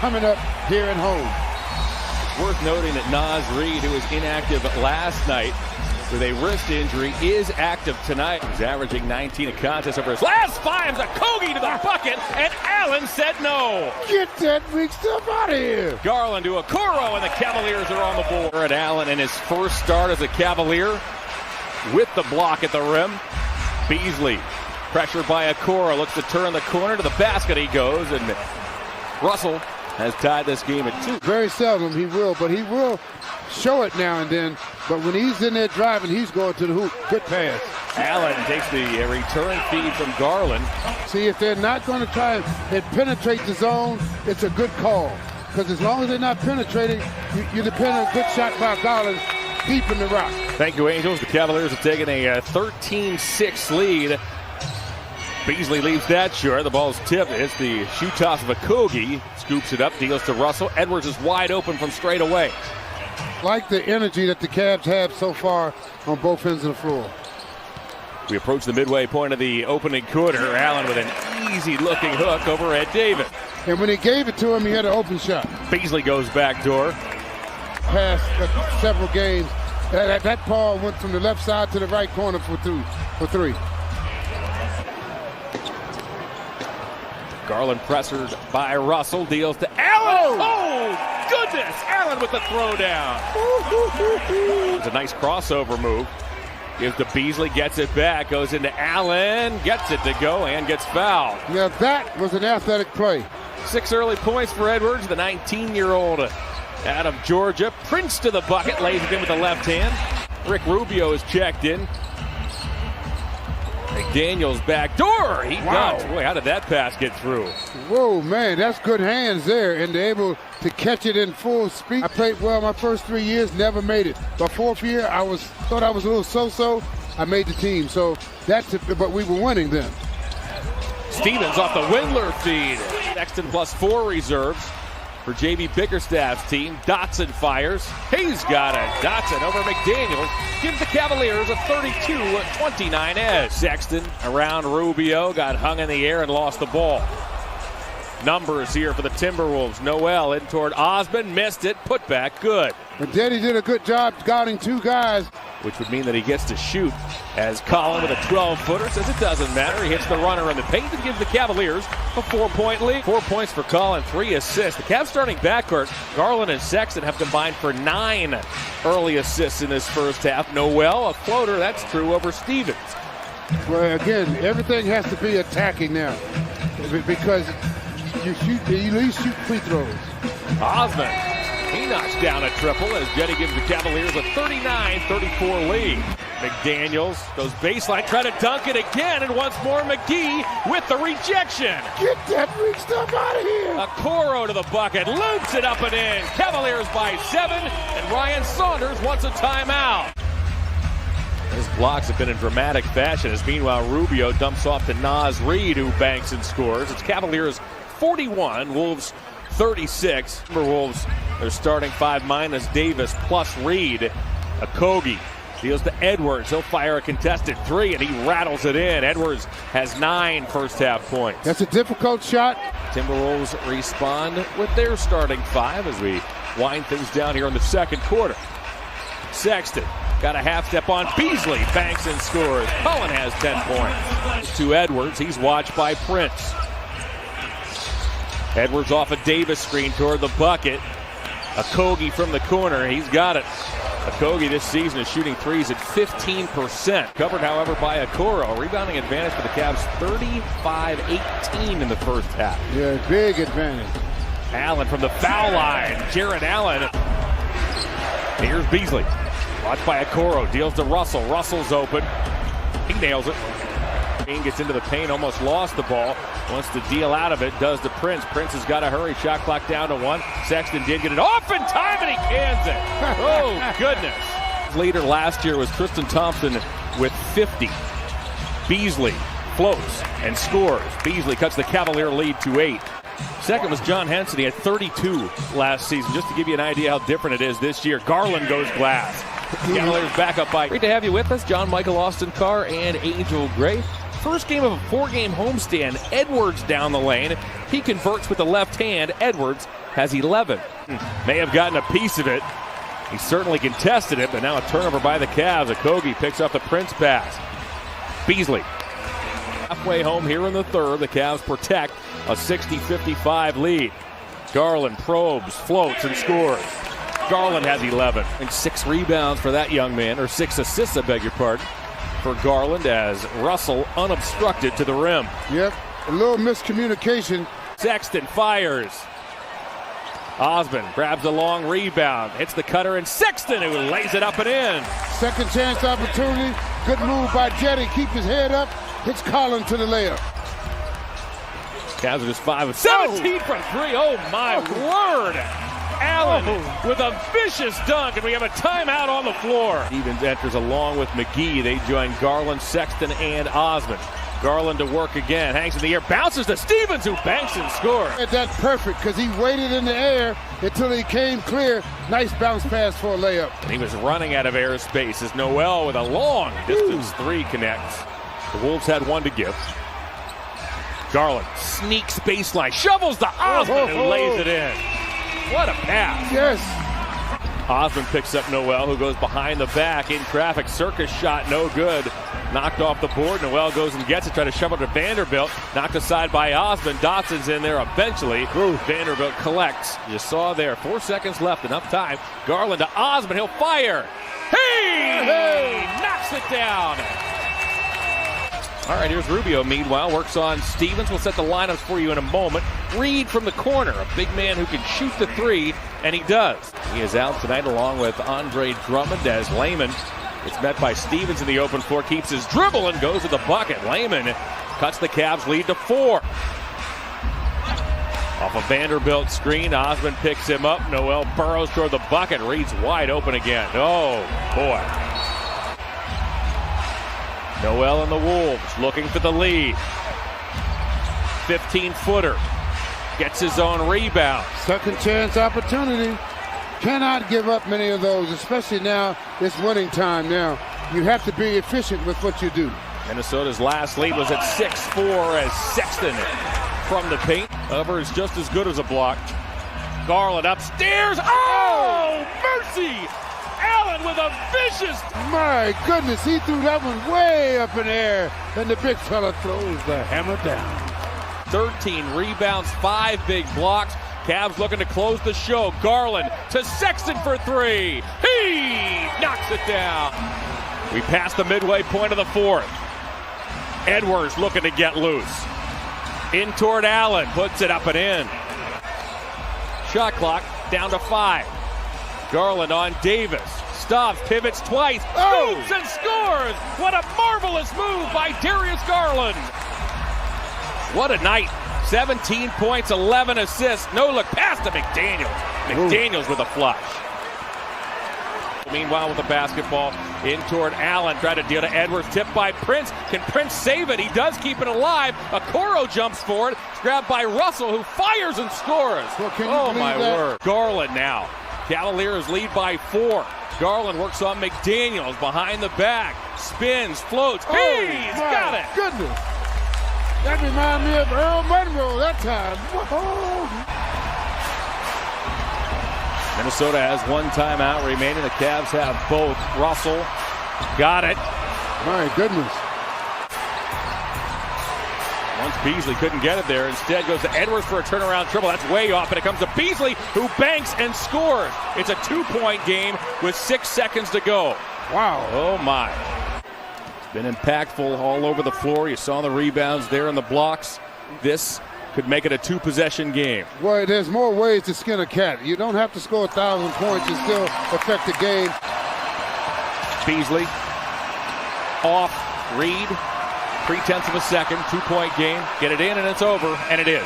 coming up here at home. Worth noting that Naz Reid, who was inactive last night with a wrist injury, is active tonight. He's averaging 19 a contest over his last 5. A Kogi to the bucket, and Allen said no. Get that weak stuff out of here. Garland to Okoro, and the Cavaliers are on the board. Allen in his first start as a Cavalier with the block at the rim. Beasley, pressured by Okoro, looks to turn the corner to the basket. He goes, and Russell has tied this game at 2. Very seldom he will, but he will show it now and then. But when he's in there driving, he's going to the hoop. Good pass. Allen takes the return feed from Garland. See, if they're not going to try and penetrate the zone, it's a good call. Because as long as they're not penetrating, you depend on a good shot by Garland deep in the rock. Thank you, Angels. The Cavaliers have taken a 13-6 lead. Beasley leaves that short. The ball's tipped. It's the shoot toss of Okogie. Scoops it up, deals to Russell. Edwards is wide open from straight away. Like the energy that the Cavs have so far on both ends of the floor. We approach the midway point of the opening quarter. Allen with an easy-looking hook over Ed Davis. And when he gave it to him, he had an open shot. Beasley goes back door. Past several games, that ball went from the left side to the right corner for three. Garland pressured by Russell, deals to Allen. Oh, goodness! Allen with the throwdown. It's a nice crossover move. Gives to Beasley, gets it back, goes into Allen, gets it to go, and gets fouled. Now that was an athletic play. 6 early points for Edwards, the 19-year-old out of Georgia. Prince to the bucket, lays it in with the left hand. Rick Rubio is checked in. McDaniels back door. He got. Boy, how did that pass get through? Whoa, man, that's good hands there, and they're able to catch it in full speed. I played well my first 3 years, never made it. My fourth year, thought I was a little so-so. I made the team, so but we were winning then. Stevens off the Windler feed. Sexton +4 reserves for J.B. Bickerstaff's team. Dotson fires. He's got it. Dotson over McDaniels gives the Cavaliers a 32-29 edge. Sexton around Rubio, got hung in the air and lost the ball. Numbers here for the Timberwolves. Noel in toward Osman, missed it, put back, good. But Daddy did a good job guarding 2 guys. Which would mean that he gets to shoot, as Colin with a 12-footer says it doesn't matter. He hits the runner in the paint and gives the Cavaliers a 4-point lead. 4 points for Colin, 3 assists. The Cavs starting backcourt, Garland and Sexton have combined for 9 early assists in this first half. Noel, a floater, that's true over Stevens. Well, again, everything has to be attacking now because you at least shoot free throws. Osman, he knocks down a triple as Jetty gives the Cavaliers a 39-34 lead. McDaniels goes baseline, try to dunk it again, and once more McGee with the rejection. Get that weak stuff out of here. Okoro to the bucket, loops it up and in. Cavaliers by 7, and Ryan Saunders wants a timeout. His blocks have been in dramatic fashion as meanwhile Rubio dumps off to Naz Reid, who banks and scores. It's Cavaliers 41, Wolves 36. Timberwolves, they're starting 5 minus Davis plus Reid. Okogie deals to Edwards. He'll fire a contested 3, and he rattles it in. Edwards has 9 first-half points. That's a difficult shot. Timberwolves respond with their starting 5 as we wind things down here in the second quarter. Sexton got a half step on Beasley, banks and scores. Cullen has 10 points. To Edwards, he's watched by Prince. Edwards off a Davis screen toward the bucket. Okogie from the corner, he's got it. Okogie this season is shooting threes at 15%. Covered, however, by Okoro. Rebounding advantage for the Cavs, 35-18 in the first half. Yeah, big advantage. Allen from the foul line. Jared Allen. Here's Beasley. Watched by Okoro. Deals to Russell. Russell's open. He nails it. Gets into the paint, almost lost the ball. Wants to deal out of it, does to Prince. Prince has got to hurry. Shot clock down to 1. Sexton did get it off in time, and he cans it. Oh, goodness. Leader last year was Tristan Thompson with 50. Beasley floats and scores. Beasley cuts the Cavalier lead to 8. Second was John Henson. He had 32 last season. Just to give you an idea how different it is this year. Garland goes glass. Cavaliers back up by. Great to have you with us, John Michael Austin Carr and Angel Gray. First game of a 4-game homestand. Edwards down the lane. He converts with the left hand. Edwards has 11. May have gotten a piece of it. He certainly contested it, but now a turnover by the Cavs. Okogie picks up the Prince pass. Beasley. Halfway home here in the third. The Cavs protect a 60-55 lead. Garland probes, floats, and scores. Garland has 11. And 6 rebounds for that young man, or 6 assists, I beg your pardon, for Garland as Russell unobstructed to the rim. Yep, a little miscommunication. Sexton fires. Osmond grabs a long rebound, hits the cutter, and Sexton who lays it up and in. Second chance opportunity. Good move by Jetty. Keep his head up. Hits Collins to the layup. Cavs are just 5 of 17 from 3. Oh my word! Allen with a vicious dunk, and we have a timeout on the floor. Stevens enters along with McGee. They join Garland, Sexton, and Osmond. Garland to work again, hangs in the air, bounces to Stevens, who banks and scores. That's perfect because he waited in the air until he came clear. Nice bounce pass for a layup. And he was running out of airspace as Noel with a long distance 3 connects. The Wolves had 1 to give. Garland sneaks baseline, shovels to Osmond, who lays it in. What a pass. Yes. Osmond picks up Noel, who goes behind the back in traffic. Circus shot, no good. Knocked off the board. Noel goes and gets it, try to shove it to Vanderbilt. Knocked aside by Osmond. Dotson's in there eventually. Vanderbilt collects. You saw there, 4 seconds left, enough time. Garland to Osmond, he'll fire. Hey! Knocks it down. All right, here's Rubio, meanwhile, works on Stevens. We'll set the lineups for you in a moment. Reed from the corner, a big man who can shoot the 3, and he does. He is out tonight along with Andre Drummond as Layman. It's met by Stevens in the open floor, keeps his dribble and goes to the bucket. Layman cuts the Cavs lead to 4. Off a Vanderbilt screen, Osmond picks him up. Noel burrows toward the bucket. Reed's wide open again. Oh, boy. Noel and the Wolves looking for the lead. 15-footer. Gets his own rebound. Second chance opportunity. Cannot give up many of those, especially now. It's winning time now. You have to be efficient with what you do. Minnesota's last lead was at 6-4 as Sexton from the paint. However, is just as good as a block. Garland upstairs. Oh, mercy! Allen with a vicious. My goodness, he threw that one way up in the air. And the big fella throws the hammer down. 13 rebounds, 5 big blocks. Cavs looking to close the show. Garland to Sexton for 3. He knocks it down. We pass the midway point of the 4th. Edwards looking to get loose. In toward Allen, puts it up and in. Shot clock down to 5. Garland on Davis. Stops, pivots twice, moves and scores! What a marvelous move by Darius Garland. What a night. 17 points, 11 assists. No look pass to McDaniels. McDaniels with a flush. Meanwhile with the basketball in toward Allen. Tried to deal to Edwards. Tipped by Prince. Can Prince save it? He does keep it alive. Okoro jumps forward. It's grabbed by Russell, who fires and scores. Oh my word. Garland now. Cavaliers lead by 4. Garland works on McDaniels behind the back. Spins, floats. He's got it. Goodness. That reminds me of Earl Monroe that time. Whoa. Minnesota has 1 timeout remaining. The Cavs have both. Russell got it. My goodness. Once Beasley couldn't get it there, instead goes to Edwards for a turnaround triple. That's way off, and it comes to Beasley, who banks and scores. It's a 2-point game with 6 seconds to go. Wow. Oh my. It's been impactful all over the floor. You saw the rebounds there and the blocks. This could make it a 2-possession game. Well, there's more ways to skin a cat. You don't have to score 1,000 points and still affect the game. Beasley off Reed. 0.3 of a second, 2-point game. Get it in and it's over, and it is.